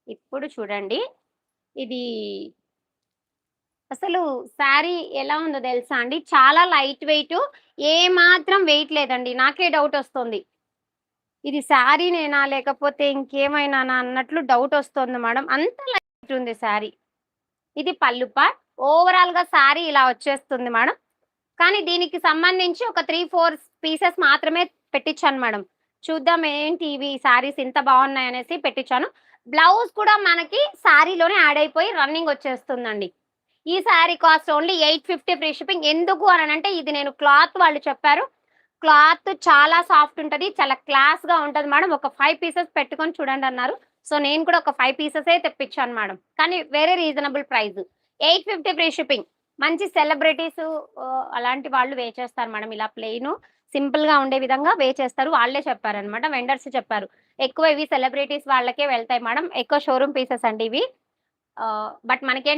ఇప్పుడు చూడండి. ఇది అసలు శారీ ఎలా ఉందో తెలుసా అండి? చాలా లైట్ వెయిట్. ఏమాత్రం వెయిట్ లేదండి. నాకే డౌటొస్తుంది. ఇది శారీనేనా? లేకపోతే ఇంకేమైనానా అన్నట్లు డౌటొస్తుంది మేడం. అంత లైట్ ఉంది శారీ. ఇది పల్లు పార్ట్. ఓవరాల్‌గా శారీ ఇలా వచ్చేస్తుంది మేడం. కానీ దీనికి సంబంధించి ఒక 3, 4 పీసెస్ మాత్రమే పెట్టిచ్చాను మేడం. చూద్దాం ఏంటి ఇవి శారీస్ ఇంత బావున్నాయనేసి పెట్టిచ్చాను. బ్లౌజ్ కూడా మనకి శారీలోనే యాడ్ అయిపోయి రన్నింగ్ వచ్చేస్తుందండి. ఈ sari cost only 850 free shipping. ఎందుకు అననంటే ఇది నేను క్లాత్ వాళ్ళు చెప్పారు. క్లాత్ చాలా సాఫ్ట్ ఉంటది. చాలా క్లాస్‌గా ఉంటది మేడం. ఒక 5 పీసెస్ పెట్టుకొని చూడండన్నారు. సో, నేను కూడా ఒక 5 పీసెసే తెప్పించాను మేడం. కానీ very reasonable price. 850 free shipping. మంచి సెలబ్రిటీస్ అలాంటి వాళ్ళు చేస్తారు మేడం. ఇలా ప్లెయిను సింపుల్‌గా ఉండే విధంగా చేస్తారు. వాళ్ళే చెప్పారనమాట. వెండర్స్ చెప్పారు. ఎక్కువ ఇవి సెలబ్రిటీస్ వాళ్ళకే వెళ్తాయి మేడం. ఎక్కువ షోరూమ్ పీసెస్ అండి ఇవి. బట్ మనకేంటంటే